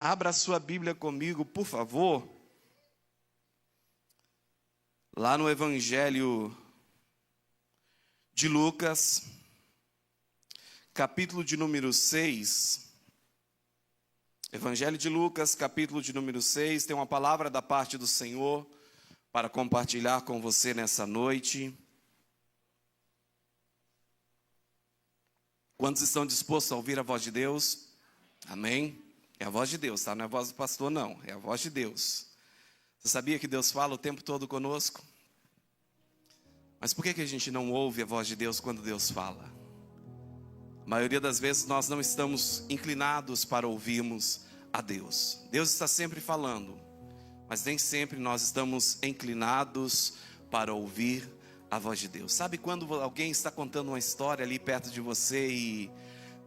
Abra sua Bíblia comigo, por favor. Lá no Evangelho de Lucas, capítulo de número 6. Evangelho de Lucas, capítulo de número 6. Tem uma palavra da parte do Senhor para compartilhar com você nessa noite. Quantos estão dispostos a ouvir a voz de Deus? Amém? É a voz de Deus, tá? Não é a voz do pastor, não. É a voz de Deus. Você sabia que Deus fala o tempo todo conosco? Mas por que a gente não ouve a voz de Deus quando Deus fala? A maioria das vezes nós não estamos inclinados para ouvirmos a Deus. Deus está sempre falando, mas nem sempre nós estamos inclinados para ouvir a voz de Deus. Sabe quando alguém está contando uma história ali perto de você e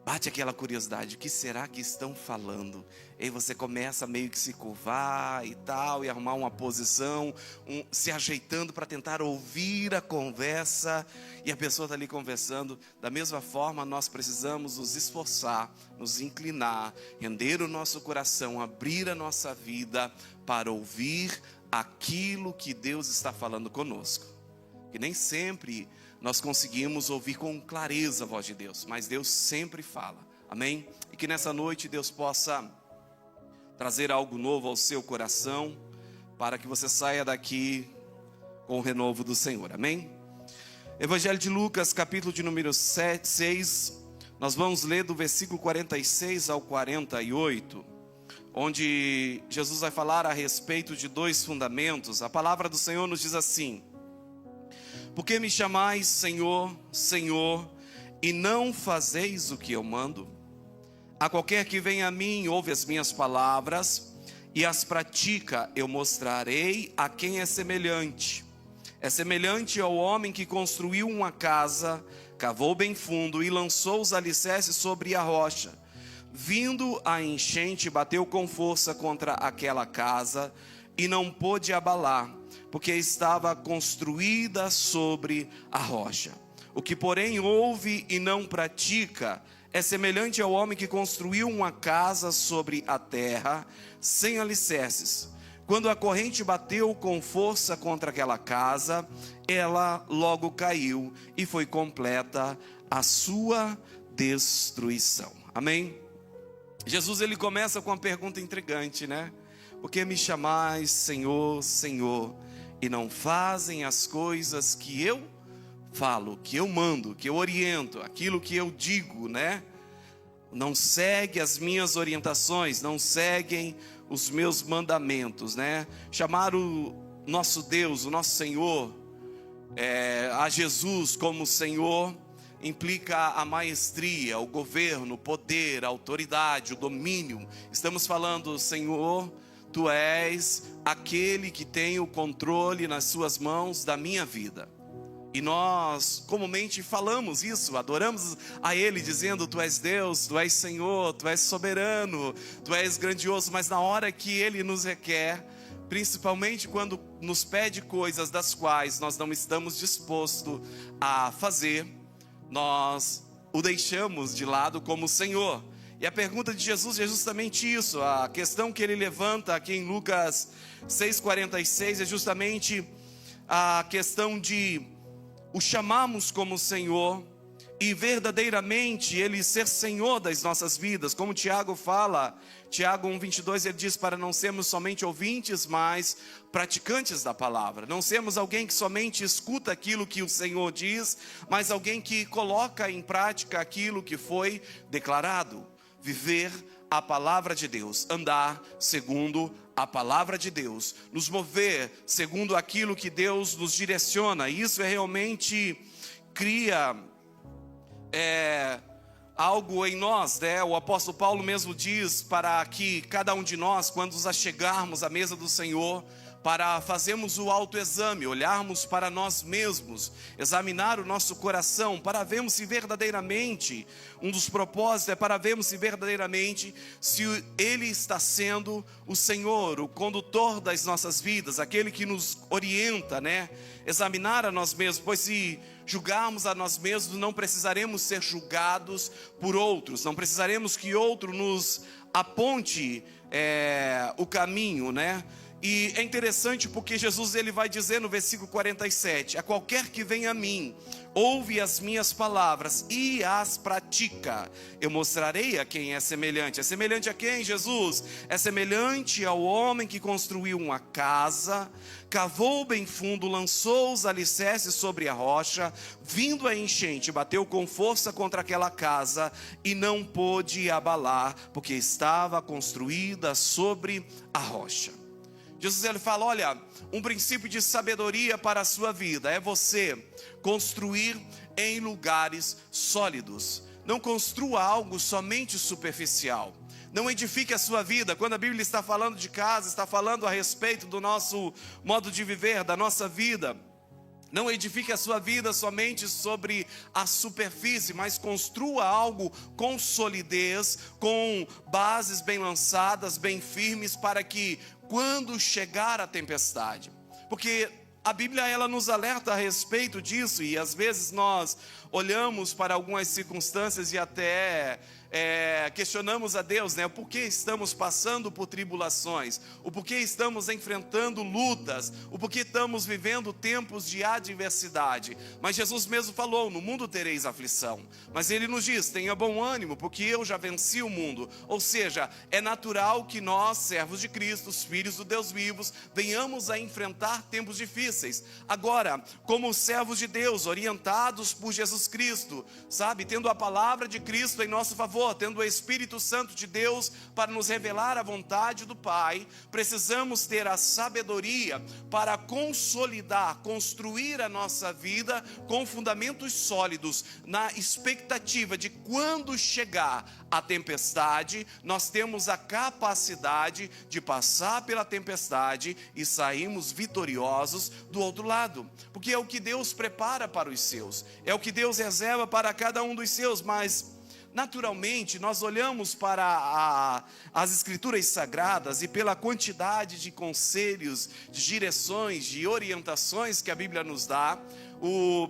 bate aquela curiosidade, o que será que estão falando? E aí você começa meio que se curvar e tal, e arrumar uma posição, se ajeitando para tentar ouvir a conversa, e a pessoa está ali conversando. Da mesma forma, nós precisamos nos esforçar, nos inclinar, render o nosso coração, abrir a nossa vida para ouvir aquilo que Deus está falando conosco. E nem sempre nós conseguimos ouvir com clareza a voz de Deus, mas Deus sempre fala, amém? E que nessa noite Deus possa trazer algo novo ao seu coração, para que você saia daqui com o renovo do Senhor, amém? Evangelho de Lucas, capítulo de número 6, nós vamos ler do versículo 46 ao 48, onde Jesus vai falar a respeito de dois fundamentos. A palavra do Senhor nos diz assim: por que me chamais Senhor, Senhor, e não fazeis o que eu mando? A qualquer que venha a mim, ouve as minhas palavras e as pratica, eu mostrarei a quem é semelhante. É semelhante ao homem que construiu uma casa, cavou bem fundo e lançou os alicerces sobre a rocha. Vindo a enchente, bateu com força contra aquela casa e não pôde abalar, porque estava construída sobre a rocha. O que, porém, ouve e não pratica é semelhante ao homem que construiu uma casa sobre a terra, sem alicerces. Quando a corrente bateu com força contra aquela casa, ela logo caiu e foi completa a sua destruição. Amém? Jesus, ele começa com uma pergunta intrigante, né? Por que me chamais Senhor, Senhor, e não fazem as coisas que eu falo, que eu mando, que eu oriento, aquilo que eu digo, né? Não segue as minhas orientações, não seguem os meus mandamentos, né? Chamar o nosso Deus, o nosso Senhor, a Jesus como Senhor, implica a maestria, o governo, o poder, a autoridade, o domínio. Estamos falando, Senhor, Tu és aquele que tem o controle nas suas mãos da minha vida. E nós comumente falamos isso, adoramos a Ele dizendo: Tu és Deus, Tu és Senhor, Tu és soberano, Tu és grandioso. Mas na hora que Ele nos requer, principalmente quando nos pede coisas das quais nós não estamos dispostos a fazer, nós o deixamos de lado como Senhor. E a pergunta de Jesus é justamente isso. A questão que ele levanta aqui em Lucas 6,46 é justamente a questão de o chamarmos como Senhor e verdadeiramente Ele ser Senhor das nossas vidas. Como Tiago fala, Tiago 1,22, ele diz para não sermos somente ouvintes, mas praticantes da palavra. Não sermos alguém que somente escuta aquilo que o Senhor diz, mas alguém que coloca em prática aquilo que foi declarado. Viver a palavra de Deus, andar segundo a palavra de Deus, nos mover segundo aquilo que Deus nos direciona. Isso realmente cria algo em nós, né? O apóstolo Paulo mesmo diz para que cada um de nós, quando nos achegarmos à mesa do Senhor, para fazermos o autoexame, olharmos para nós mesmos, examinar o nosso coração, para vermos se verdadeiramente, um dos propósitos é para vermos se verdadeiramente, se Ele está sendo o Senhor, o condutor das nossas vidas, aquele que nos orienta, né? Examinar a nós mesmos, pois se julgarmos a nós mesmos, não precisaremos ser julgados por outros, não precisaremos que outro nos aponte o caminho, né? E é interessante porque Jesus ele vai dizer no versículo 47: a qualquer que vem a mim, ouve as minhas palavras e as pratica, eu mostrarei a quem é semelhante. É semelhante a quem, Jesus? É semelhante ao homem que construiu uma casa, cavou bem fundo, lançou os alicerces sobre a rocha, vindo a enchente, bateu com força contra aquela casa e não pôde abalar, porque estava construída sobre a rocha. Jesus ele fala: olha, um princípio de sabedoria para a sua vida é você construir em lugares sólidos. Não construa algo somente superficial. Não edifique a sua vida. Quando a Bíblia está falando de casa, está falando a respeito do nosso modo de viver, da nossa vida. Não edifique a sua vida somente sobre a superfície, mas construa algo com solidez, com bases bem lançadas, bem firmes, para que quando chegar a tempestade, porque a Bíblia ela nos alerta a respeito disso, e às vezes nós olhamos para algumas circunstâncias e até questionamos a Deus, né? O porquê estamos passando por tribulações, o porquê estamos enfrentando lutas, o porquê estamos vivendo tempos de adversidade. Mas Jesus mesmo falou: no mundo tereis aflição, mas Ele nos diz: tenha bom ânimo, porque eu já venci o mundo. Ou seja, é natural que nós, servos de Cristo, os filhos do Deus vivos, venhamos a enfrentar tempos difíceis. Agora, como servos de Deus, orientados por Jesus Cristo, sabe, tendo a palavra de Cristo em nosso favor, tendo o Espírito Santo de Deus para nos revelar a vontade do Pai, precisamos ter a sabedoria para consolidar, construir a nossa vida com fundamentos sólidos, na expectativa de quando chegar a tempestade, nós temos a capacidade de passar pela tempestade e sairmos vitoriosos do outro lado, porque é o que Deus prepara para os seus, é o que Deus reserva para cada um dos seus. Mas naturalmente, nós olhamos para as Escrituras Sagradas e pela quantidade de conselhos, de direções, de orientações que a Bíblia nos dá,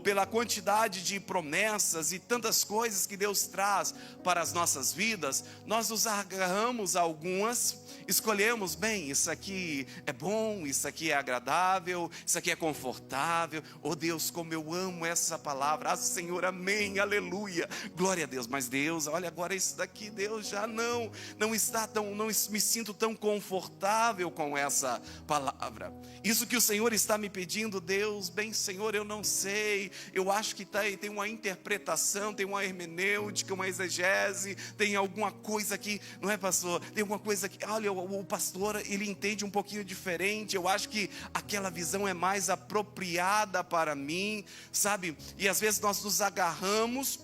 pela quantidade de promessas e tantas coisas que Deus traz para as nossas vidas, nós nos agarramos a algumas, escolhemos: bem, isso aqui é bom, isso aqui é agradável, isso aqui é confortável. Oh Deus, como eu amo essa palavra. Ah, Senhor, amém, aleluia, glória a Deus. Mas Deus, olha, agora isso daqui, Deus, já não está tão, não me sinto tão confortável com essa palavra. Isso que o Senhor está me pedindo, Deus, bem, Senhor, eu não sei, eu acho que tem uma interpretação, tem uma hermenêutica, uma exegese, tem alguma coisa aqui, não é, pastor? Tem alguma coisa aqui, olha, o pastor, ele entende um pouquinho diferente, eu acho que aquela visão é mais apropriada para mim, sabe? E às vezes nós nos agarramos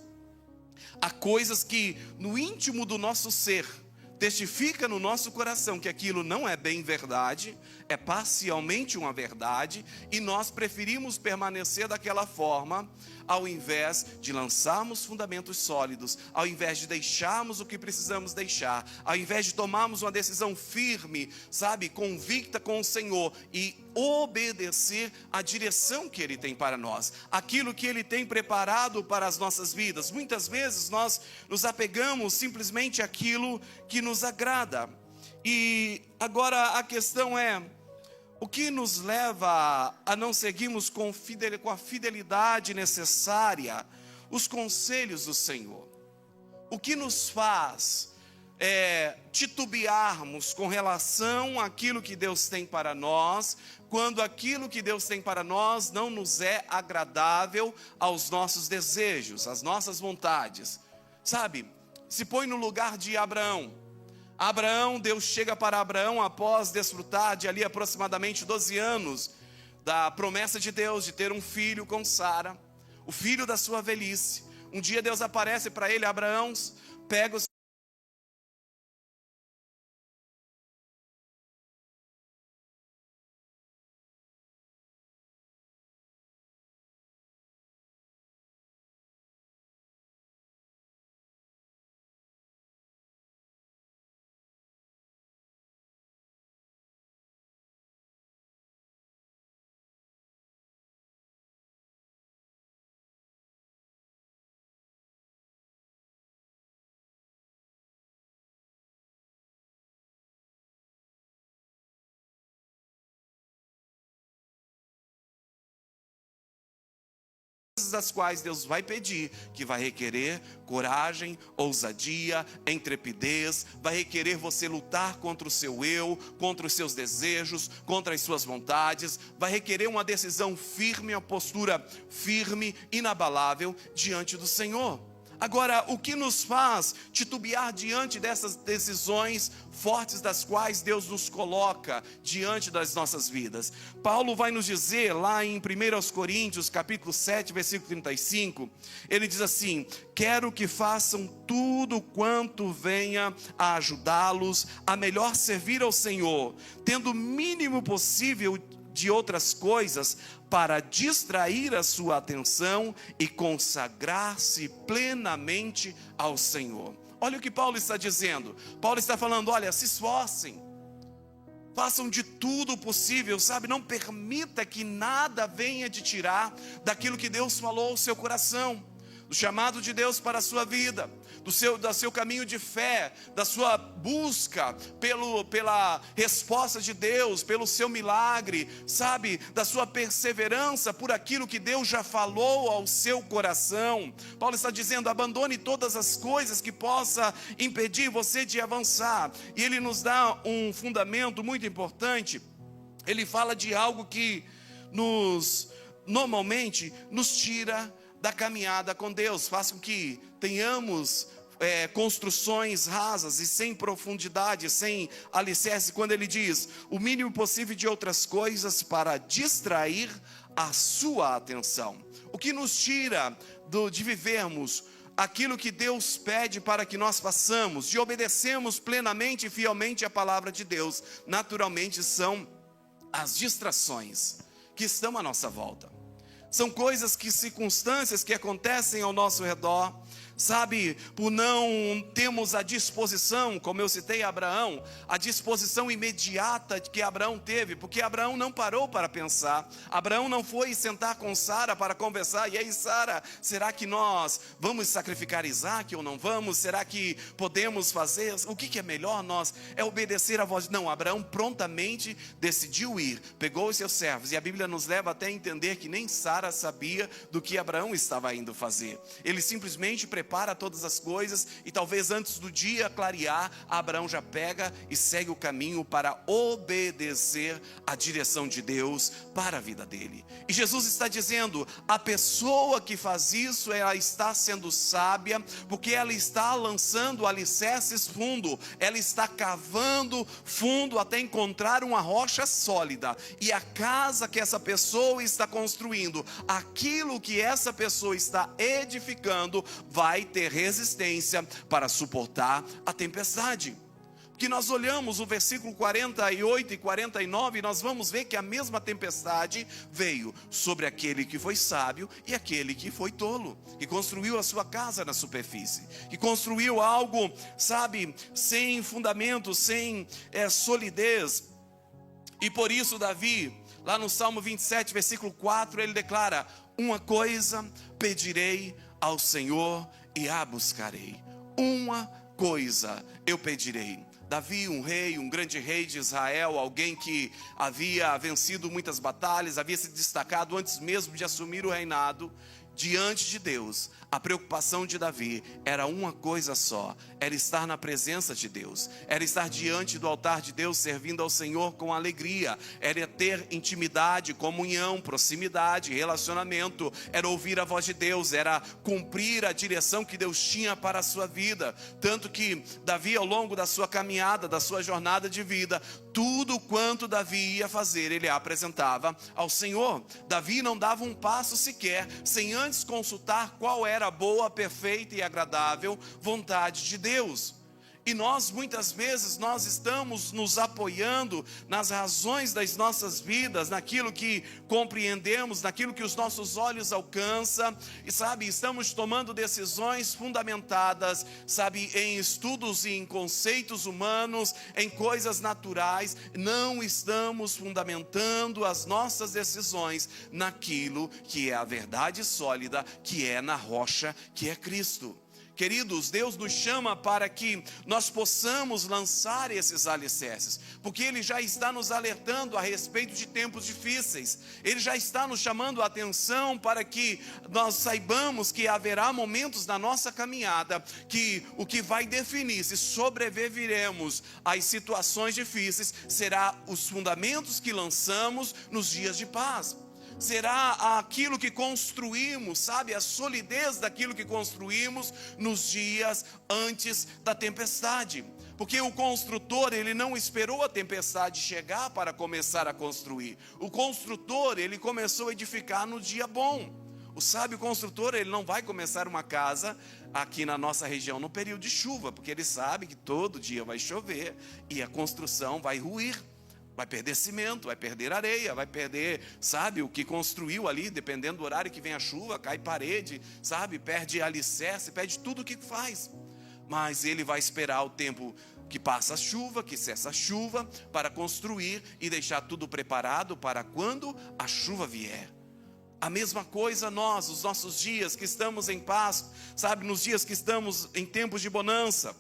a coisas que no íntimo do nosso ser testifica no nosso coração que aquilo não é bem verdade, é parcialmente uma verdade, e nós preferimos permanecer daquela forma, ao invés de lançarmos fundamentos sólidos, ao invés de deixarmos o que precisamos deixar, ao invés de tomarmos uma decisão firme, sabe, convicta com o Senhor, e obedecer à direção que Ele tem para nós, aquilo que Ele tem preparado para as nossas vidas. Muitas vezes nós nos apegamos simplesmente àquilo que nos agrada. E agora a questão é: o que nos leva a não seguirmos com a fidelidade necessária os conselhos do Senhor? O que nos faz titubearmos com relação àquilo que Deus tem para nós, quando aquilo que Deus tem para nós não nos é agradável aos nossos desejos, às nossas vontades? Sabe, se põe no lugar de Abraão. Deus chega para Abraão após desfrutar de ali aproximadamente 12 anos da promessa de Deus de ter um filho com Sara, o filho da sua velhice. Um dia Deus aparece para ele: Abraão, pega os coisas das quais Deus vai pedir, que vai requerer coragem, ousadia, intrepidez, vai requerer você lutar contra o seu eu, contra os seus desejos, contra as suas vontades, vai requerer uma decisão firme, uma postura firme, inabalável diante do Senhor. Agora, o que nos faz titubear diante dessas decisões fortes das quais Deus nos coloca diante das nossas vidas? Paulo vai nos dizer lá em 1 Coríntios, capítulo 7, versículo 35, ele diz assim: quero que façam tudo quanto venha a ajudá-los a melhor servir ao Senhor, tendo o mínimo possível de outras coisas, para distrair a sua atenção e consagrar-se plenamente ao Senhor. Olha o que Paulo está dizendo. Paulo está falando: olha, se esforcem, façam de tudo possível, sabe? Não permita que nada venha te tirar daquilo que Deus falou ao seu coração, do chamado de Deus para a sua vida, do seu caminho de fé, da sua busca pela resposta de Deus, pelo seu milagre, sabe? Da sua perseverança por aquilo que Deus já falou ao seu coração. Paulo está dizendo: abandone todas as coisas que possa impedir você de avançar. E ele nos dá um fundamento muito importante. Ele fala de algo que normalmente nos tira da caminhada com Deus, faz com que tenhamos construções rasas e sem profundidade, sem alicerce, quando ele diz: o mínimo possível de outras coisas para distrair a sua atenção. O que nos tira de vivermos aquilo que Deus pede para que nós façamos, de obedecermos plenamente e fielmente a palavra de Deus, naturalmente são as distrações que estão à nossa volta. São coisas, circunstâncias que acontecem ao nosso redor, sabe? Por não termos a disposição, como eu citei Abraão, a disposição imediata que Abraão teve, porque Abraão não parou para pensar, Abraão não foi sentar com Sara para conversar: e aí, Sara, será que nós vamos sacrificar Isaac ou não vamos? Será que podemos fazer? O que é melhor? Nós é obedecer a voz. Não, Abraão prontamente decidiu ir, pegou os seus servos, e a Bíblia nos leva até a entender que nem Sara sabia do que Abraão estava indo fazer. Ele simplesmente prepara todas as coisas, e talvez antes do dia clarear, Abraão já pega e segue o caminho para obedecer a direção de Deus para a vida dele. E Jesus está dizendo: a pessoa que faz isso, ela está sendo sábia, porque ela está lançando alicerces fundo, ela está cavando fundo até encontrar uma rocha sólida, e a casa que essa pessoa está construindo, aquilo que essa pessoa está edificando, vai ter resistência para suportar a tempestade. Que nós olhamos o versículo 48 e 49, nós vamos ver que a mesma tempestade veio sobre aquele que foi sábio e aquele que foi tolo, que construiu a sua casa na superfície, que construiu algo, sabe, sem fundamento, sem solidez. E por isso Davi, lá no Salmo 27, versículo 4, ele declara: uma coisa pedirei ao Senhor e a buscarei. Uma coisa eu pedirei. Davi, um rei, um grande rei de Israel, alguém que havia vencido muitas batalhas, havia se destacado antes mesmo de assumir o reinado. Diante de Deus, a preocupação de Davi era uma coisa só: era estar na presença de Deus, era estar diante do altar de Deus, servindo ao Senhor com alegria, era ter intimidade, comunhão, proximidade, relacionamento, era ouvir a voz de Deus, era cumprir a direção que Deus tinha para a sua vida. Tanto que Davi, ao longo da sua caminhada, da sua jornada de vida, tudo quanto Davi ia fazer, ele apresentava ao Senhor. Davi não dava um passo sequer sem antes consultar qual era a boa, perfeita e agradável vontade de Deus. E nós, muitas vezes, nós estamos nos apoiando nas razões das nossas vidas, naquilo que compreendemos, naquilo que os nossos olhos alcançam, e sabe, estamos tomando decisões fundamentadas, sabe, em estudos e em conceitos humanos, em coisas naturais. Não estamos fundamentando as nossas decisões naquilo que é a verdade sólida, que é na rocha, que é Cristo. Queridos, Deus nos chama para que nós possamos lançar esses alicerces, porque Ele já está nos alertando a respeito de tempos difíceis. Ele já está nos chamando a atenção para que nós saibamos que haverá momentos na nossa caminhada que o que vai definir se sobreviveremos às situações difíceis será os fundamentos que lançamos nos dias de paz. Será aquilo que construímos, sabe, a solidez daquilo que construímos nos dias antes da tempestade. Porque o construtor, ele não esperou a tempestade chegar para começar a construir. O construtor, ele começou a edificar no dia bom. O sábio construtor, ele não vai começar uma casa aqui na nossa região no período de chuva, porque ele sabe que todo dia vai chover e a construção vai ruir. Vai perder cimento, vai perder areia, vai perder, sabe, o que construiu ali, dependendo do horário que vem a chuva, cai parede, sabe, perde alicerce, perde tudo o que faz. Mas ele vai esperar o tempo que passa a chuva, que cessa a chuva, para construir e deixar tudo preparado para quando a chuva vier. A mesma coisa nós, os nossos dias que estamos em paz, sabe, nos dias que estamos em tempos de bonança,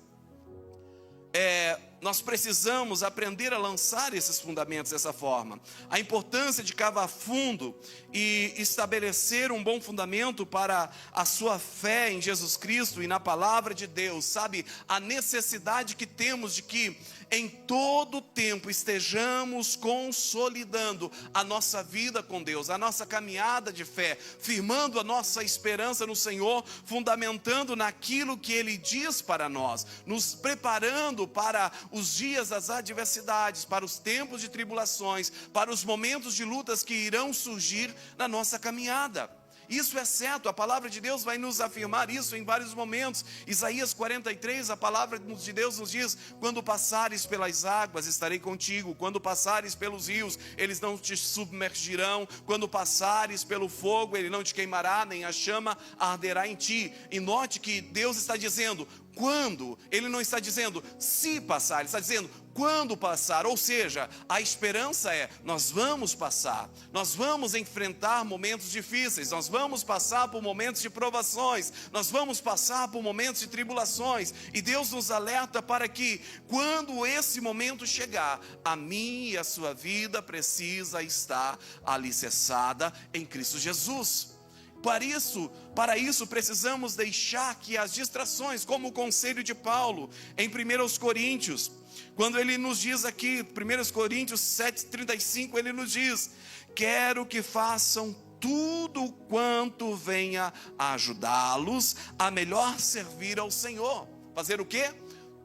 nós precisamos aprender a lançar esses fundamentos dessa forma. A importância de cavar fundo e estabelecer um bom fundamento para a sua fé em Jesus Cristo e na palavra de Deus, sabe? A necessidade que temos de que em todo tempo estejamos consolidando a nossa vida com Deus, a nossa caminhada de fé, firmando a nossa esperança no Senhor, fundamentando naquilo que Ele diz para nós, nos preparando para os dias das adversidades, para os tempos de tribulações, para os momentos de lutas que irão surgir na nossa caminhada. Isso é certo, a palavra de Deus vai nos afirmar isso em vários momentos. Isaías 43, a palavra de Deus nos diz: quando passares pelas águas, estarei contigo. Quando passares pelos rios, eles não te submergirão. Quando passares pelo fogo, ele não te queimará, nem a chama arderá em ti. E note que Deus está dizendo quando, Ele não está dizendo se passar, Ele está dizendo quando passar. Ou seja, a esperança é: nós vamos passar, nós vamos enfrentar momentos difíceis, nós vamos passar por momentos de provações, nós vamos passar por momentos de tribulações, e Deus nos alerta para que quando esse momento chegar, a minha e a sua vida precisa estar alicerçada em Cristo Jesus. Para isso precisamos deixar que as distrações, como o conselho de Paulo em 1 Coríntios, quando ele nos diz aqui, 1 Coríntios 7,35, ele nos diz: quero que façam tudo quanto venha a ajudá-los a melhor servir ao Senhor. Fazer o quê?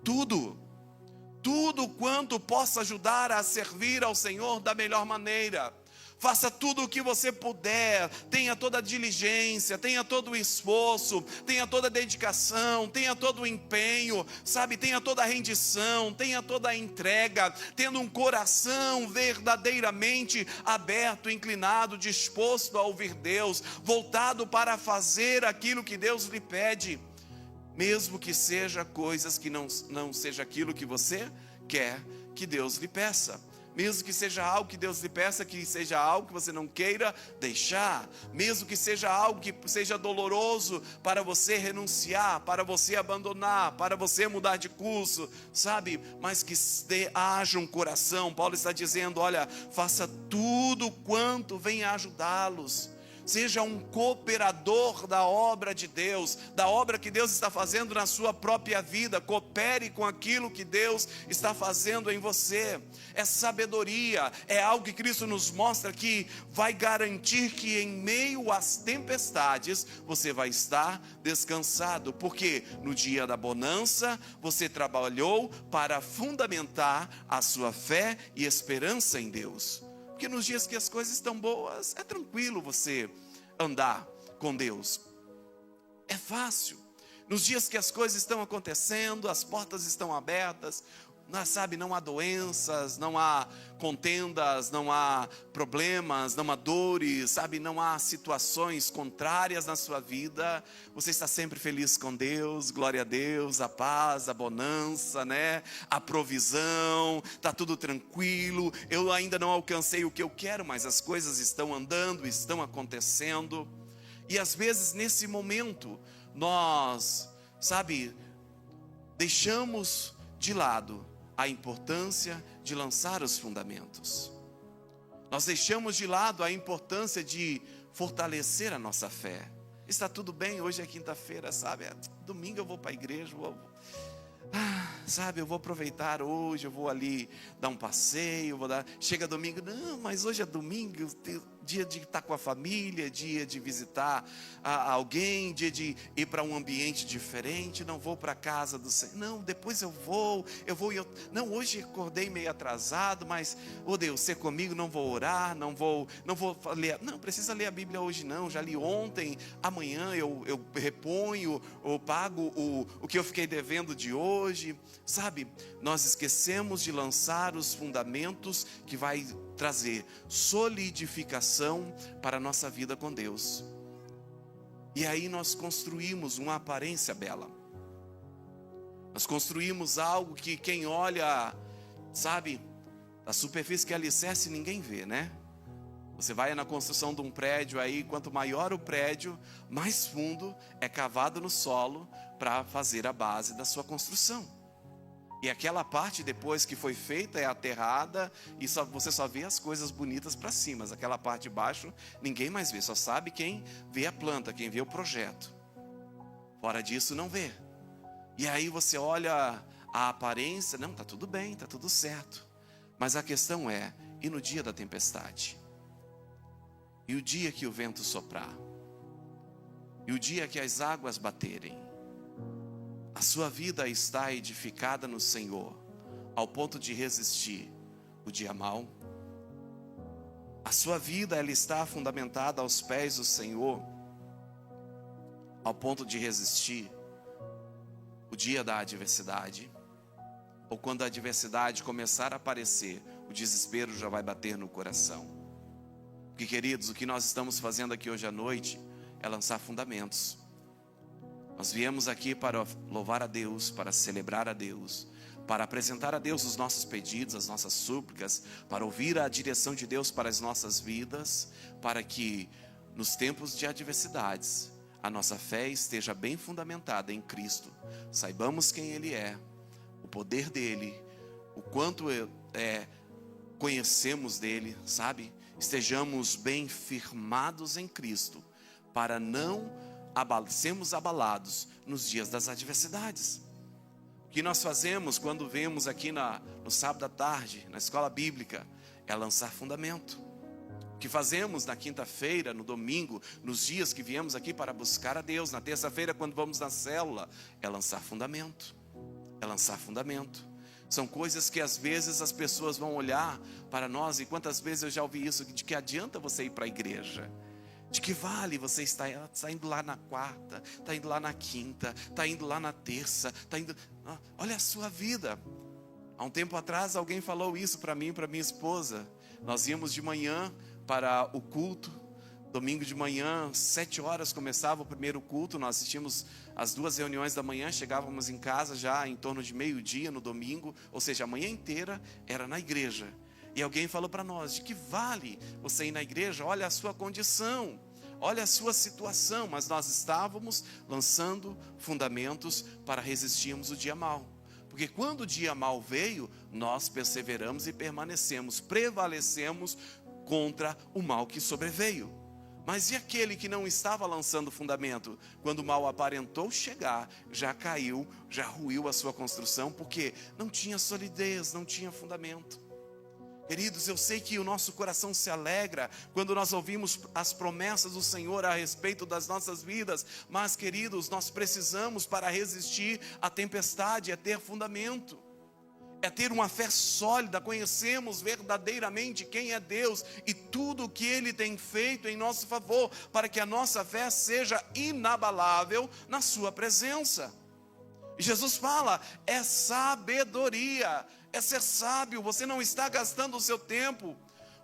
Tudo quanto possa ajudar a servir ao Senhor da melhor maneira. Faça tudo o que você puder, tenha toda a diligência, tenha todo o esforço, tenha toda a dedicação, tenha todo o empenho, sabe, tenha toda a rendição, tenha toda a entrega, tendo um coração verdadeiramente aberto, inclinado, disposto a ouvir Deus, voltado para fazer aquilo que Deus lhe pede, mesmo que seja coisas que não seja aquilo que você quer que Deus lhe peça. Mesmo que seja algo que Deus lhe peça, que seja algo que você não queira deixar, mesmo que seja algo que seja doloroso para você renunciar, para você abandonar, para você mudar de curso, sabe? Mas que haja um coração. Paulo está dizendo: olha, faça tudo quanto venha ajudá-los. Seja um cooperador da obra de Deus, da obra que Deus está fazendo na sua própria vida. Coopere com aquilo que Deus está fazendo em você. É sabedoria, é algo que Cristo nos mostra que vai garantir que em meio às tempestades você vai estar descansado, porque no dia da bonança você trabalhou para fundamentar a sua fé e esperança em Deus. Porque nos dias que as coisas estão boas, é tranquilo você andar com Deus. É fácil. Nos dias que as coisas estão acontecendo, as portas estão abertas, não há doenças, não há contendas, não há problemas, não há dores, sabe, não há situações contrárias na sua vida. Você está sempre feliz com Deus, glória a Deus, a paz, a bonança, né? A provisão, está tudo tranquilo. Eu ainda não alcancei o que eu quero, mas as coisas estão andando, estão acontecendo. E às vezes nesse momento nós, sabe, deixamos de lado a importância de lançar os fundamentos. Nós deixamos de lado a importância de fortalecer a nossa fé. Está tudo bem, hoje é quinta-feira, sabe? Domingo eu vou para a igreja, eu vou aproveitar hoje, eu vou ali dar um passeio, chega domingo, não, mas hoje é domingo, dia de estar com a família, dia de visitar alguém, dia de ir para um ambiente diferente, não vou para a casa do Senhor, não, depois não, hoje acordei meio atrasado, mas, Deus, ser comigo, não vou orar, não vou ler, não precisa ler a Bíblia hoje não, já li ontem, amanhã eu reponho, ou pago o que eu fiquei devendo de hoje, sabe? Nós esquecemos de lançar os fundamentos que vai trazer solidificação para a nossa vida com Deus. E aí nós construímos uma aparência bela. Nós construímos algo que quem olha, sabe, a superfície que é alicerce ninguém vê, né? Você vai na construção de um prédio aí, quanto maior o prédio, mais fundo é cavado no solo para fazer a base da sua construção. E aquela parte depois que foi feita é aterrada e você só vê as coisas bonitas para cima. Mas aquela parte de baixo ninguém mais vê, só sabe quem vê a planta, quem vê o projeto. Fora disso não vê. E aí você olha a aparência, não, está tudo bem, está tudo certo. Mas a questão é, e no dia da tempestade? E o dia que o vento soprar? E o dia que as águas baterem? A sua vida está edificada no Senhor, ao ponto de resistir o dia mau? A sua vida, ela está fundamentada aos pés do Senhor, ao ponto de resistir o dia da adversidade? Ou quando a adversidade começar a aparecer, o desespero já vai bater no coração? Porque, queridos, o que nós estamos fazendo aqui hoje à noite é lançar fundamentos. Nós viemos aqui para louvar a Deus, para celebrar a Deus, para apresentar a Deus os nossos pedidos, as nossas súplicas, para ouvir a direção de Deus para as nossas vidas, para que nos tempos de adversidades a nossa fé esteja bem fundamentada em Cristo. Saibamos quem Ele é, o poder dEle, o quanto conhecemos dEle, sabe? Estejamos bem firmados em Cristo, para não sermos abalados nos dias das adversidades. O que nós fazemos quando vemos aqui no sábado à tarde, na escola bíblica, é lançar fundamento. O que fazemos na quinta-feira, no domingo, nos dias que viemos aqui para buscar a Deus, na terça-feira quando vamos na célula, é lançar fundamento. É lançar fundamento. São coisas que às vezes as pessoas vão olhar para nós, e quantas vezes eu já ouvi isso, de que adianta você ir para a igreja? De que vale você está indo lá na quarta, está indo lá na quinta, está indo lá na terça, olha a sua vida. Há um tempo atrás alguém falou isso para mim e para minha esposa. Nós íamos de manhã para o culto, domingo de manhã, 7 horas começava o primeiro culto, nós assistimos as 2 reuniões da manhã, chegávamos em casa já em torno de meio-dia no domingo, ou seja, a manhã inteira era na igreja. E alguém falou para nós, de que vale você ir na igreja? Olha a sua condição, olha a sua situação. Mas nós estávamos lançando fundamentos para resistirmos o dia mau. Porque quando o dia mau veio, nós perseveramos e permanecemos, prevalecemos contra o mal que sobreveio. Mas e aquele que não estava lançando fundamento? Quando o mal aparentou chegar, já caiu, já ruiu a sua construção, porque não tinha solidez, não tinha fundamento. Queridos, eu sei que o nosso coração se alegra quando nós ouvimos as promessas do Senhor a respeito das nossas vidas. Mas, queridos, nós precisamos, para resistir à tempestade, é ter fundamento. É ter uma fé sólida, conhecemos verdadeiramente quem é Deus e tudo o que Ele tem feito em nosso favor, para que a nossa fé seja inabalável na sua presença. E Jesus fala, é sabedoria, é ser sábio. Você não está gastando o seu tempo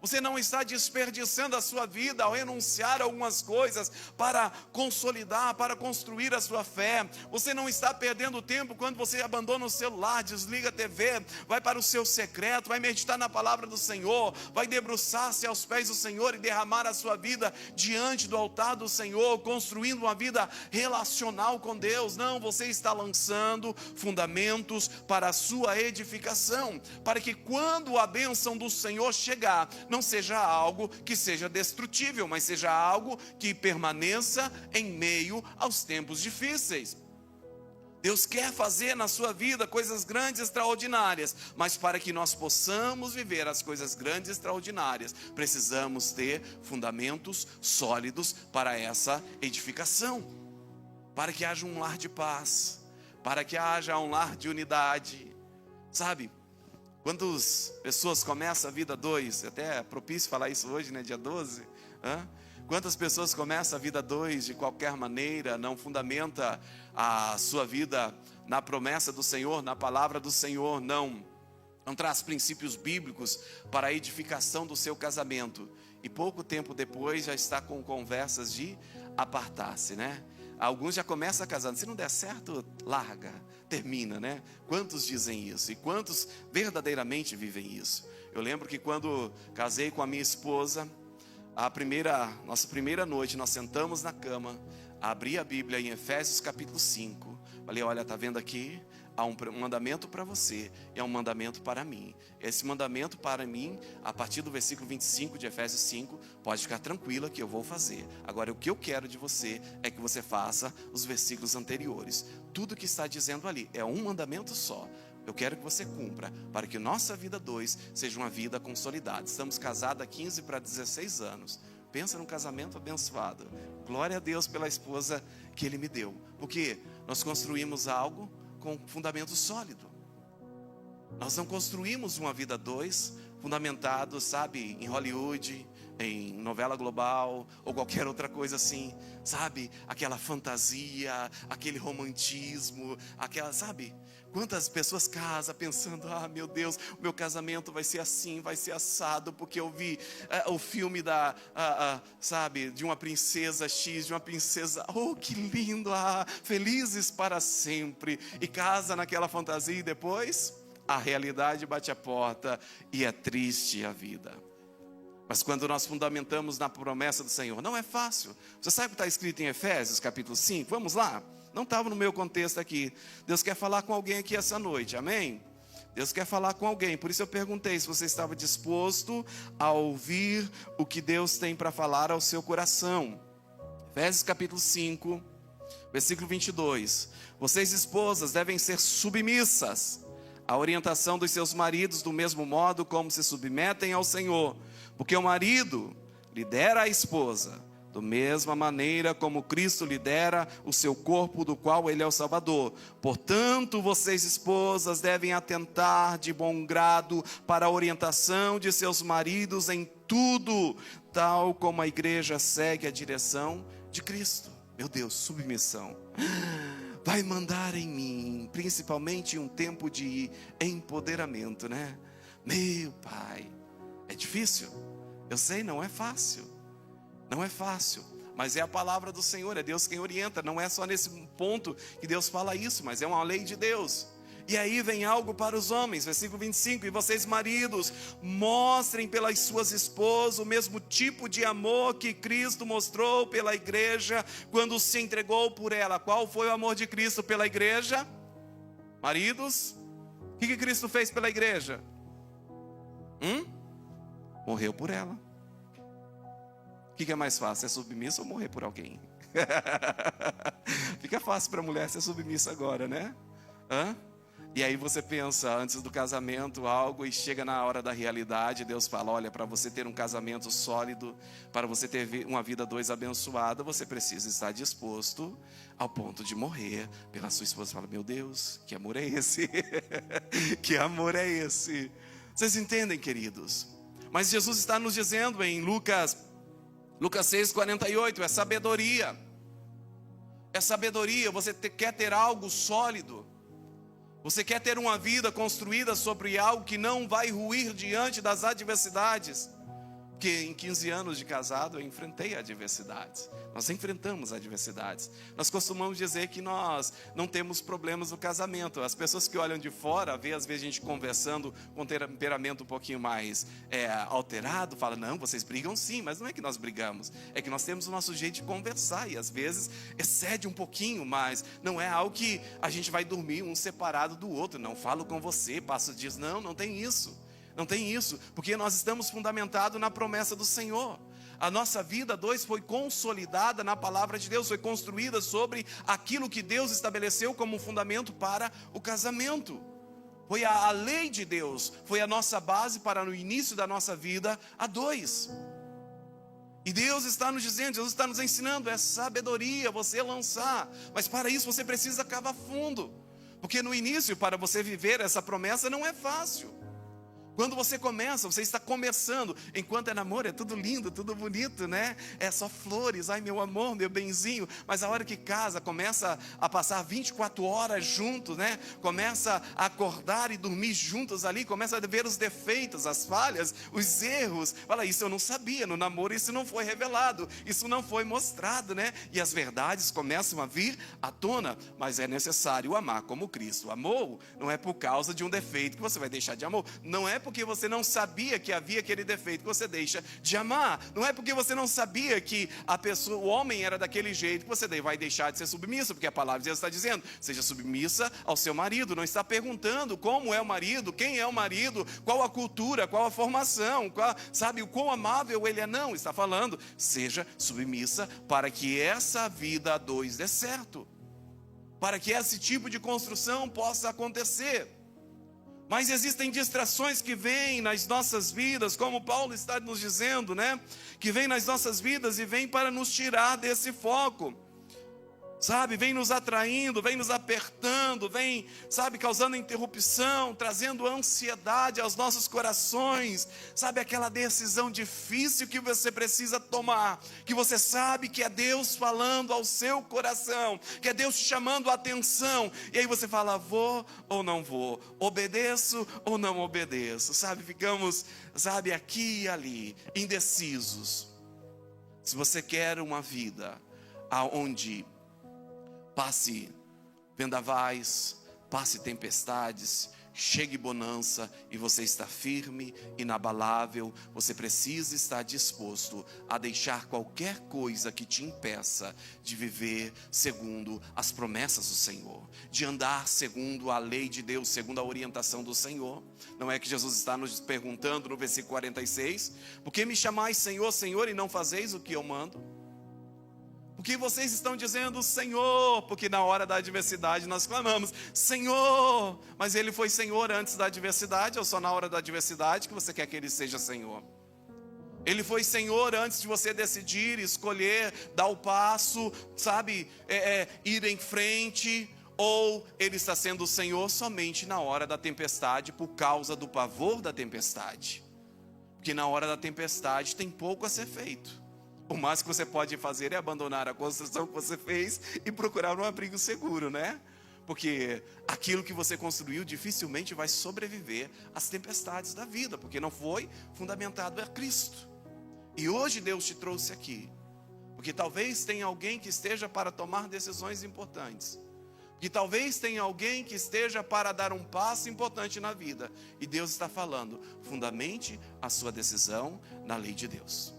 Você não está desperdiçando a sua vida ao renunciar a algumas coisas para consolidar, para construir a sua fé. Você não está perdendo tempo quando você abandona o celular, desliga a TV, vai para o seu secreto, vai meditar na palavra do Senhor, vai debruçar-se aos pés do Senhor e derramar a sua vida diante do altar do Senhor, construindo uma vida relacional com Deus. Não, você está lançando fundamentos para a sua edificação, para que quando a bênção do Senhor chegar, não seja algo que seja destrutível, mas seja algo que permaneça em meio aos tempos difíceis. Deus quer fazer na sua vida coisas grandes e extraordinárias, mas para que nós possamos viver as coisas grandes e extraordinárias, precisamos ter fundamentos sólidos para essa edificação, para que haja um lar de paz, para que haja um lar de unidade. Sabe, quantas pessoas começam a vida 2, até é propício falar isso hoje, né, dia 12, quantas pessoas começam a vida 2 de qualquer maneira, não fundamenta a sua vida na promessa do Senhor, na palavra do Senhor, não traz princípios bíblicos para a edificação do seu casamento, e pouco tempo depois já está com conversas de apartar-se, né? Alguns já começam casando, se não der certo, larga, termina, né? Quantos dizem isso? E quantos verdadeiramente vivem isso? Eu lembro que quando casei com a minha esposa, nossa primeira noite, nós sentamos na cama, abri a Bíblia em Efésios capítulo 5, falei, olha, tá vendo aqui? Há um mandamento para você e há um mandamento para mim. Esse mandamento para mim, a partir do versículo 25 de Efésios 5, pode ficar tranquila que eu vou fazer. Agora, o que eu quero de você é que você faça os versículos anteriores. Tudo que está dizendo ali é um mandamento só. Eu quero que você cumpra, para que nossa vida 2 seja uma vida consolidada. Estamos casados há 15 para 16 anos. Pensa num casamento abençoado. Glória a Deus pela esposa que Ele me deu. Porque nós construímos algo com fundamento sólido. Nós não construímos uma vida 2 fundamentado, sabe, em Hollywood, em novela global ou qualquer outra coisa assim, sabe, aquela fantasia, aquele romantismo, aquela, sabe, quantas pessoas casam pensando, meu Deus, o meu casamento vai ser assim, vai ser assado, porque eu vi o filme sabe, de uma princesa X, de uma princesa, oh que lindo, felizes para sempre, e casa naquela fantasia e depois a realidade bate a porta e é triste a vida. Mas quando nós fundamentamos na promessa do Senhor, não é fácil. Você sabe o que está escrito em Efésios capítulo 5? Vamos lá? Não estava no meu contexto aqui. Deus quer falar com alguém aqui essa noite, amém? Deus quer falar com alguém, por isso eu perguntei se você estava disposto a ouvir o que Deus tem para falar ao seu coração. Efésios capítulo 5, versículo 22. Vocês esposas devem ser submissas à orientação dos seus maridos, do mesmo modo como se submetem ao Senhor. Porque o marido lidera a esposa, da mesma maneira como Cristo lidera o seu corpo, do qual Ele é o Salvador. Portanto, vocês esposas devem atentar de bom grado para a orientação de seus maridos em tudo, tal como a igreja segue a direção de Cristo. Meu Deus, submissão. Vai mandar em mim, principalmente em um tempo de empoderamento, né? Meu Pai, é difícil? Eu sei, não é fácil. Não é fácil, mas é a palavra do Senhor, é Deus quem orienta. Não é só nesse ponto que Deus fala isso, mas é uma lei de Deus. E aí vem algo para os homens, versículo 25. E vocês maridos, mostrem pelas suas esposas o mesmo tipo de amor que Cristo mostrou pela igreja, quando se entregou por ela. Qual foi o amor de Cristo pela igreja? Maridos, o que Cristo fez pela igreja? Morreu por ela. O que é mais fácil, ser submissa ou morrer por alguém? Fica fácil para a mulher ser submissa agora, né? E aí você pensa, antes do casamento, algo, e chega na hora da realidade, Deus fala, olha, para você ter um casamento sólido, para você ter uma vida 2 abençoada, você precisa estar disposto ao ponto de morrer pela sua esposa. Fala, meu Deus, que amor é esse? Que amor é esse? Vocês entendem, queridos? Mas Jesus está nos dizendo em Lucas 6,48, é sabedoria. É sabedoria, você quer ter algo sólido. Você quer ter uma vida construída sobre algo que não vai ruir diante das adversidades. Porque em 15 anos de casado eu enfrentei adversidades. Nós enfrentamos adversidades. Nós costumamos dizer que nós não temos problemas no casamento. As pessoas que olham de fora, vê às vezes a gente conversando com um temperamento um pouquinho mais alterado, falam, não, vocês brigam sim, mas não é que nós brigamos. É que nós temos o nosso jeito de conversar e às vezes excede um pouquinho, mas não é algo que a gente vai dormir um separado do outro. Não falo com você, passo dias. Não tem isso. Não tem isso, porque nós estamos fundamentados na promessa do Senhor. A nossa vida, foi consolidada na palavra de Deus, foi construída sobre aquilo que Deus estabeleceu como fundamento para o casamento. Foi a lei de Deus, foi a nossa base para no início da nossa vida, a dois. E Deus está nos dizendo, Jesus está nos ensinando, é sabedoria você lançar. Mas para isso você precisa cavar fundo. Porque no início, para você viver essa promessa, não é fácil. Quando você começa, você está começando. Enquanto é namoro, é tudo lindo, tudo bonito, né? É só flores, ai meu amor, meu benzinho. Mas a hora que casa, começa a passar 24 horas juntos, né? Começa a acordar e dormir juntos ali. Começa a ver os defeitos, as falhas, os erros. Fala, isso eu não sabia, no namoro isso não foi revelado. Isso não foi mostrado, né? E as verdades começam a vir à tona. Mas é necessário amar como Cristo amou. Não é por causa de um defeito que você vai deixar de amar. Não é porque você não sabia que havia aquele defeito que você deixa de amar. Não é porque você não sabia que o homem era daquele jeito que você vai deixar de ser submissa, porque a palavra de Deus está dizendo, seja submissa ao seu marido. Não está perguntando como é o marido, quem é o marido, qual a cultura, qual a formação, sabe, o quão amável ele é. Não, está falando, seja submissa para que essa vida a dois dê certo, para que esse tipo de construção possa acontecer. Mas existem distrações que vêm nas nossas vidas, como Paulo está nos dizendo, né? Que vêm nas nossas vidas e vêm para nos tirar desse foco. Sabe, vem nos atraindo, vem nos apertando, vem, sabe, causando interrupção, trazendo ansiedade aos nossos corações. Sabe, aquela decisão difícil que você precisa tomar, que você sabe que é Deus falando ao seu coração, que é Deus te chamando a atenção. E aí você fala, vou ou não vou, obedeço ou não obedeço. Sabe, ficamos, sabe, aqui e ali, indecisos. Se você quer uma vida onde passe vendavais, passe tempestades, chegue bonança e você está firme, inabalável, você precisa estar disposto a deixar qualquer coisa que te impeça de viver segundo as promessas do Senhor, de andar segundo a lei de Deus, segundo a orientação do Senhor. Não é que Jesus está nos perguntando no versículo 46, por que me chamais Senhor, Senhor e não fazeis o que eu mando? Porque vocês estão dizendo Senhor, porque na hora da adversidade nós clamamos Senhor, mas Ele foi Senhor antes da adversidade, ou só na hora da adversidade que você quer que Ele seja Senhor? Ele foi Senhor antes de você decidir, escolher, dar o passo, sabe, ir em frente, ou Ele está sendo o Senhor somente na hora da tempestade, por causa do pavor da tempestade? Porque na hora da tempestade tem pouco a ser feito. O máximo que você pode fazer é abandonar a construção que você fez e procurar um abrigo seguro, né? Porque aquilo que você construiu dificilmente vai sobreviver às tempestades da vida, porque não foi fundamentado a Cristo. E hoje Deus te trouxe aqui, porque talvez tenha alguém que esteja para tomar decisões importantes, que talvez tenha alguém que esteja para dar um passo importante na vida, e Deus está falando, fundamente a sua decisão na lei de Deus.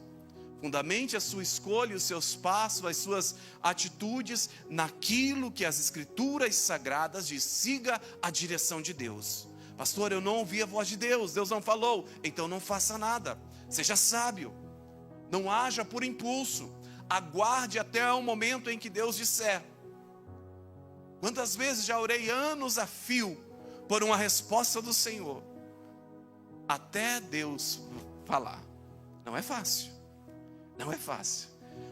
Fundamente a sua escolha, os seus passos, as suas atitudes naquilo que as Escrituras Sagradas diz. Siga a direção de Deus. Pastor, eu não ouvi a voz de Deus, Deus não falou. Então não faça nada, seja sábio. Não haja por impulso. Aguarde até o momento em que Deus disser. Quantas vezes já orei anos a fio por uma resposta do Senhor, até Deus falar. Não é fácil. Não é fácil,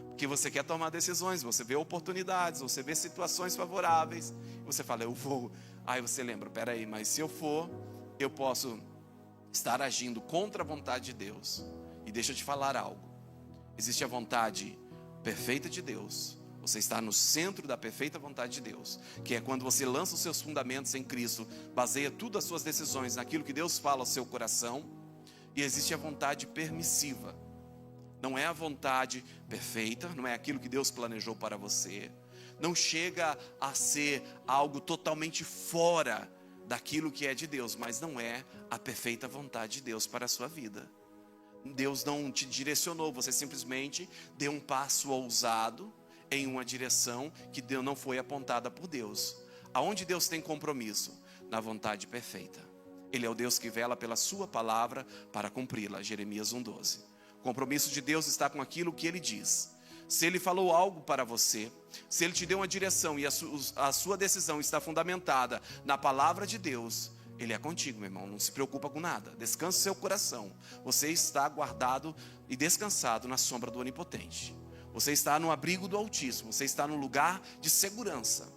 porque você quer tomar decisões, você vê oportunidades, você vê situações favoráveis, você fala, eu vou. Aí você lembra, peraí, mas se eu for, eu posso estar agindo contra a vontade de Deus. E deixa eu te falar algo, existe a vontade perfeita de Deus, você está no centro da perfeita vontade de Deus, que é quando você lança os seus fundamentos em Cristo, baseia tudo as suas decisões naquilo que Deus fala ao seu coração. E existe a vontade permissiva, Não é a vontade perfeita, não é aquilo que Deus planejou para você. Não chega a ser algo totalmente fora daquilo que é de Deus, mas não é a perfeita vontade de Deus para a sua vida. Deus não te direcionou, você simplesmente deu um passo ousado em uma direção que não foi apontada por Deus. Aonde Deus tem compromisso? Na vontade perfeita. Ele é o Deus que vela pela sua palavra para cumpri-la. Jeremias 1:12. O compromisso de Deus está com aquilo que Ele diz. Se Ele falou algo para você, se Ele te deu uma direção e a sua decisão está fundamentada na palavra de Deus, Ele é contigo, meu irmão. Não se preocupa com nada. Descansa o seu coração. Você está guardado e descansado na sombra do Onipotente. Você está no abrigo do Altíssimo. Você está num lugar de segurança.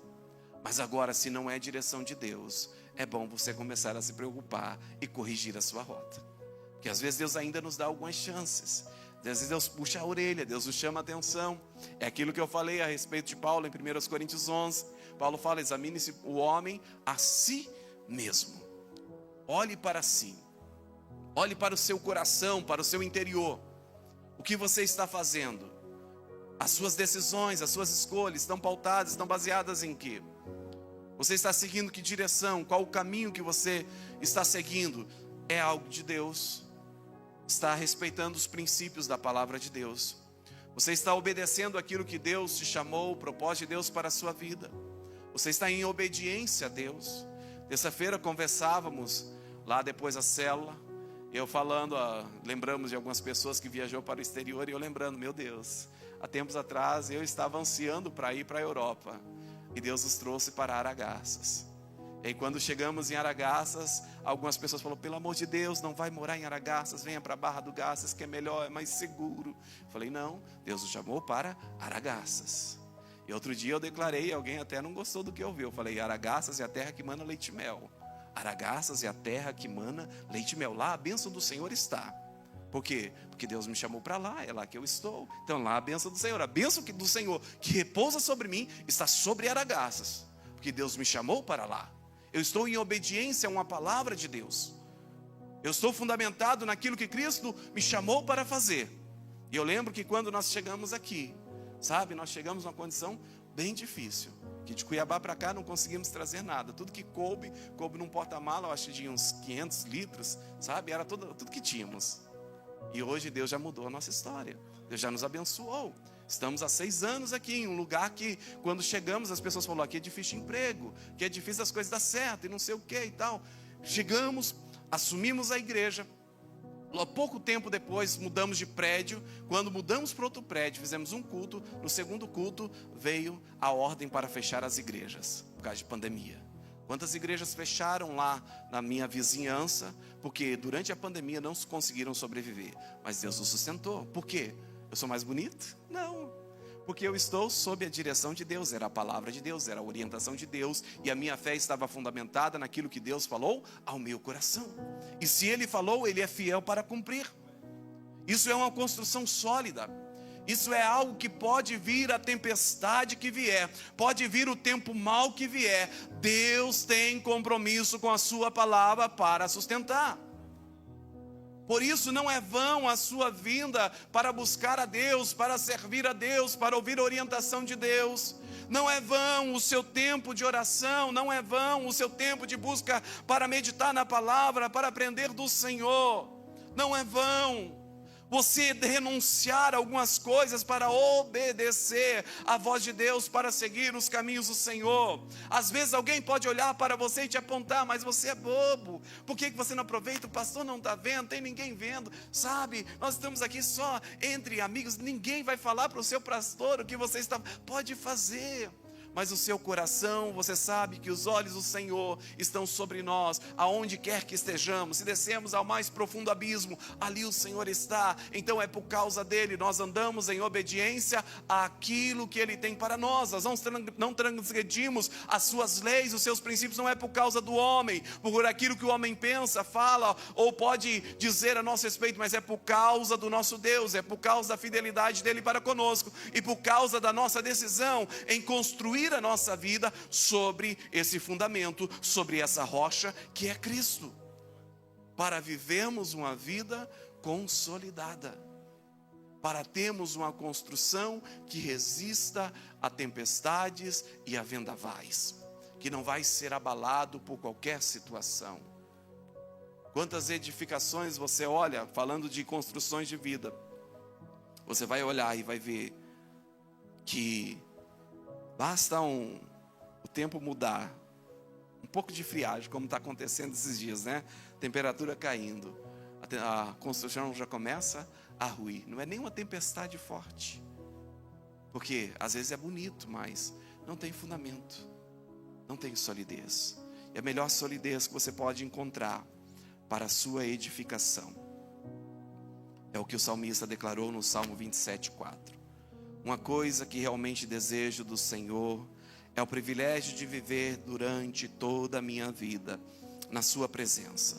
Mas agora, se não é direção de Deus, é bom você começar a se preocupar e corrigir a sua rota. Porque às vezes Deus ainda nos dá algumas chances. Às vezes Deus puxa a orelha, Deus nos chama a atenção. É aquilo que eu falei a respeito de Paulo em 1 Coríntios 11. Paulo fala, examine-se o homem a si mesmo. Olhe para si. Olhe para o seu coração, para o seu interior. O que você está fazendo? As suas decisões, as suas escolhas estão pautadas, estão baseadas em quê? Você está seguindo que direção? Qual o caminho que você está seguindo? É algo de Deus? Está respeitando os princípios da palavra de Deus? Você está obedecendo aquilo que Deus te chamou, o propósito de Deus para a sua vida? Você está em obediência a Deus? Terça-feira conversávamos lá depois da célula, eu falando, lembramos de algumas pessoas que viajou para o exterior, e eu lembrando, meu Deus, há tempos atrás eu estava ansiando para ir para a Europa, e Deus nos trouxe para Aragarças. E quando chegamos em Aragarças, algumas pessoas falaram, pelo amor de Deus, não vai morar em Aragarças, venha para a Barra do Garças, que é melhor, é mais seguro. Falei, não, Deus nos chamou para Aragarças. E outro dia eu declarei, alguém até não gostou do que ouviu, eu falei, Aragarças é a terra que mana leite e mel. Aragarças é a terra que mana leite e mel. Lá a bênção do Senhor está. Por quê? Porque Deus me chamou para lá, é lá que eu estou. Então lá a bênção do Senhor, a bênção do Senhor que repousa sobre mim, está sobre Aragarças. Porque Deus me chamou para lá. Eu estou em obediência a uma palavra de Deus. Eu estou fundamentado naquilo que Cristo me chamou para fazer. E eu lembro que quando nós chegamos aqui, sabe, nós chegamos numa condição bem difícil. Que de Cuiabá para cá não conseguimos trazer nada. Tudo que coube num porta-mala, eu acho que tinha uns 500 litros, sabe, era tudo que tínhamos. E hoje Deus já mudou a nossa história. Deus já nos abençoou. Estamos há 6 anos aqui em um lugar que, quando chegamos, as pessoas falaram, aqui é difícil emprego, que é difícil as coisas dar certo, e não sei o que e tal. Chegamos, assumimos a igreja. Pouco tempo depois, mudamos de prédio. Quando mudamos para outro prédio, fizemos um culto. No segundo culto, veio a ordem para fechar as igrejas, por causa de pandemia. Quantas igrejas fecharam lá na minha vizinhança, porque durante a pandemia não conseguiram sobreviver. Mas Deus nos sustentou. Por quê? Eu sou mais bonito? Não, porque eu estou sob a direção de Deus, era a palavra de Deus, era a orientação de Deus, e a minha fé estava fundamentada naquilo que Deus falou ao meu coração. E se Ele falou, Ele é fiel para cumprir. Isso é uma construção sólida. Isso é algo que pode vir a tempestade que vier, pode vir o tempo mau que vier. Deus tem compromisso com a sua palavra para sustentar. Por isso não é vão a sua vinda para buscar a Deus, para servir a Deus, para ouvir a orientação de Deus. Não é vão o seu tempo de oração, não é vão o seu tempo de busca para meditar na palavra, para aprender do Senhor. Não é vão você renunciar a algumas coisas para obedecer a voz de Deus, para seguir os caminhos do Senhor. Às vezes alguém pode olhar para você e te apontar, mas você é bobo. Por que você não aproveita? O pastor não está vendo, tem ninguém vendo. Sabe, nós estamos aqui só entre amigos, ninguém vai falar para o seu pastor o que você está... Pode fazer. Mas o seu coração, você sabe que os olhos do Senhor estão sobre nós, aonde quer que estejamos. Se descemos ao mais profundo abismo, ali o Senhor está. Então é por causa dele, nós andamos em obediência àquilo que Ele tem para nós. Nós não transgredimos as suas leis, os seus princípios. Não é por causa do homem, por aquilo que o homem pensa, fala ou pode dizer a nosso respeito, mas é por causa do nosso Deus, é por causa da fidelidade dele para conosco, e por causa da nossa decisão em construir a nossa vida sobre esse fundamento, sobre essa rocha que é Cristo, para vivermos uma vida consolidada. para termos uma construção que resista a tempestades e a vendavais, que não vai ser abalado por qualquer situação. Quantas edificações você olha, falando de construções de vida, você vai olhar e vai ver que basta o tempo mudar, um pouco de friagem, como está acontecendo esses dias, né? Temperatura caindo, a construção já começa a ruir. Não é nem uma tempestade forte, porque às vezes é bonito, mas não tem fundamento, não tem solidez. E a melhor solidez que você pode encontrar para a sua edificação é o que o salmista declarou no Salmo 27:4. Uma coisa que realmente desejo do Senhor é o privilégio de viver durante toda a minha vida na sua presença,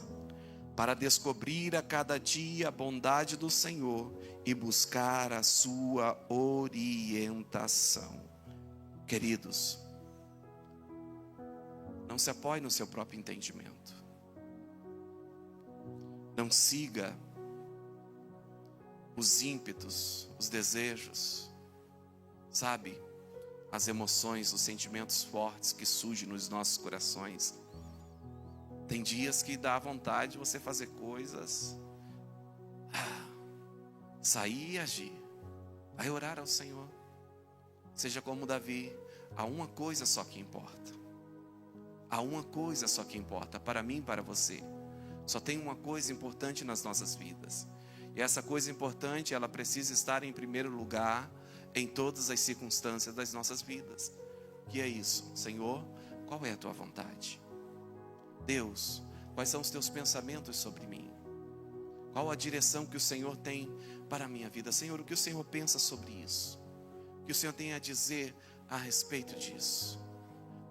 para descobrir a cada dia a bondade do Senhor e buscar a sua orientação. Queridos, não se apoie no seu próprio entendimento. Não siga os ímpetos, os desejos, sabe? As emoções, os sentimentos fortes que surgem nos nossos corações. Tem dias que dá vontade de você fazer coisas, sair e agir. Vai orar ao Senhor. Seja como Davi, há uma coisa só que importa. Há uma coisa só que importa para mim e para você. Só tem uma coisa importante nas nossas vidas. E essa coisa importante, ela precisa estar em primeiro lugar em todas as circunstâncias das nossas vidas. Que é isso? Senhor, qual é a tua vontade? Deus, quais são os teus pensamentos sobre mim? Qual a direção que o Senhor tem para a minha vida? Senhor, o que o Senhor pensa sobre isso? O que o Senhor tem a dizer a respeito disso?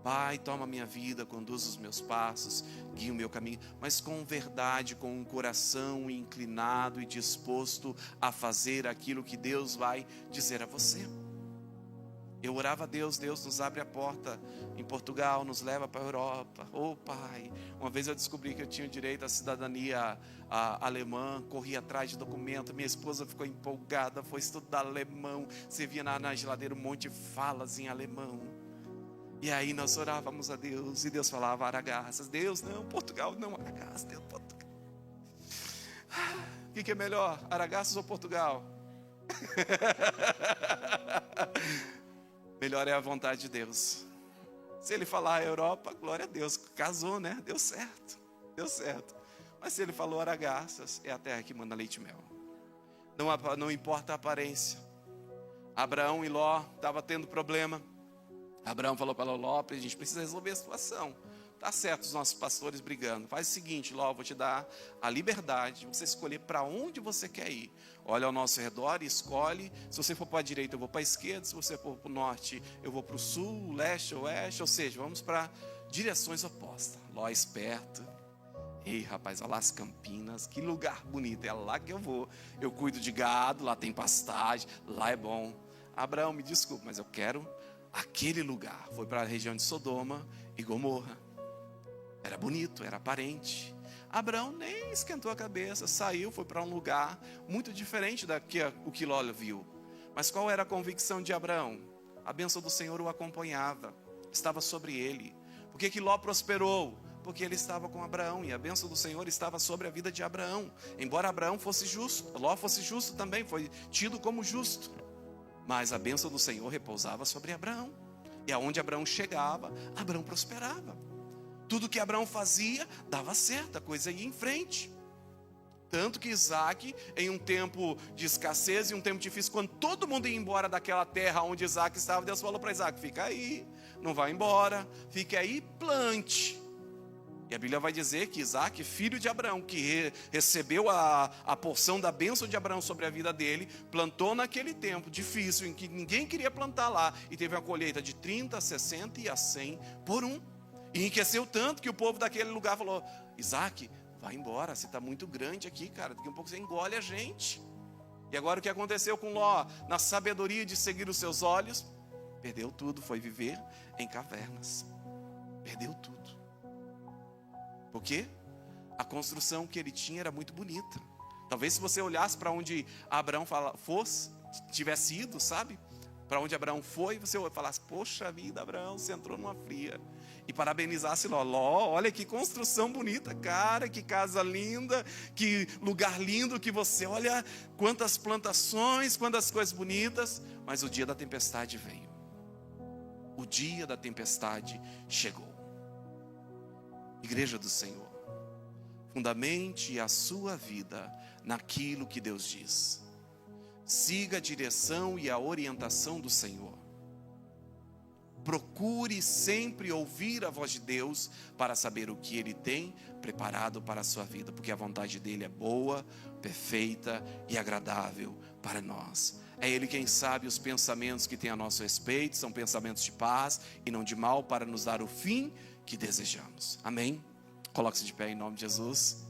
Pai, toma a minha vida, conduz os meus passos, guia o meu caminho, mas com verdade, com um coração inclinado e disposto a fazer aquilo que Deus vai dizer a você. Eu orava a Deus, Deus nos abre a porta em Portugal, nos leva para a Europa. Oh Pai, uma vez eu descobri que eu tinha direito à cidadania alemã, corri atrás de documento, minha esposa ficou empolgada, foi estudar alemão, você via na geladeira um monte de falas em alemão. E aí nós orávamos a Deus, e Deus falava Aragaças. Deus, não, Portugal não, Aragaças, Deus, Portugal. O que é melhor, Aragaças ou Portugal? Melhor é a vontade de Deus. Se Ele falar a Europa, glória a Deus, casou, né? Deu certo, deu certo. Mas se Ele falou Aragaças, é a terra que manda leite e mel. Não importa a aparência. Abraão e Ló estavam tendo problema. Abraão falou para Ló, a gente precisa resolver a situação. Tá certo, os nossos pastores brigando. Faz o seguinte, Ló, eu vou te dar a liberdade de você escolher para onde você quer ir. Olha ao nosso redor e escolhe. Se você for para a direita, eu vou para a esquerda. Se você for para o norte, eu vou para o sul, leste, oeste. Ou seja, vamos para direções opostas. Ló esperto. Ei, rapaz, olha lá as Campinas. Que lugar bonito, é lá que eu vou. Eu cuido de gado, lá tem pastagem, lá é bom. Abraão, me desculpe, mas eu quero aquele lugar. Foi para a região de Sodoma e Gomorra. Era bonito, era aparente. Abraão nem esquentou a cabeça, saiu, foi para um lugar muito diferente do que Ló viu. Mas qual era a convicção de Abraão? A bênção do Senhor o acompanhava, estava sobre ele. Por que Ló prosperou? Porque ele estava com Abraão, e a bênção do Senhor estava sobre a vida de Abraão. Embora Abraão fosse justo, Ló fosse justo também, foi tido como justo. Mas a bênção do Senhor repousava sobre Abraão. E aonde Abraão chegava, Abraão prosperava. Tudo que Abraão fazia, dava certo, a coisa ia em frente. Tanto que Isaac, em um tempo de escassez e um tempo difícil, quando todo mundo ia embora daquela terra onde Isaac estava, Deus falou para Isaac, fica aí, não vai embora, fique aí, plante. E a Bíblia vai dizer que Isaac, filho de Abraão, que recebeu a porção da bênção de Abraão sobre a vida dele, plantou naquele tempo difícil, em que ninguém queria plantar lá, e teve uma colheita de 30, 60 e a 100 por um. E enriqueceu tanto que o povo daquele lugar falou, Isaac, vai embora, você está muito grande aqui, cara, daqui a um pouco você engole a gente. E agora o que aconteceu com Ló? Na sabedoria de seguir os seus olhos, perdeu tudo, foi viver em cavernas. Perdeu tudo. Por quê? A construção que ele tinha era muito bonita. Talvez se você olhasse para onde Abraão fosse, tivesse ido, sabe? Para onde Abraão foi, você falasse, poxa vida, Abraão, você entrou numa fria. E parabenizasse Ló, olha que construção bonita, cara, que casa linda, que lugar lindo que você, olha quantas plantações, quantas coisas bonitas. Mas o dia da tempestade veio. O dia da tempestade chegou. Igreja do Senhor, fundamente a sua vida naquilo que Deus diz. Siga a direção e a orientação do Senhor. Procure sempre ouvir a voz de Deus para saber o que Ele tem preparado para a sua vida, porque a vontade dEle é boa, perfeita e agradável para nós. É Ele quem sabe os pensamentos que tem a nosso respeito, são pensamentos de paz e não de mal, para nos dar o fim que desejamos. Amém? Coloque-se de pé em nome de Jesus.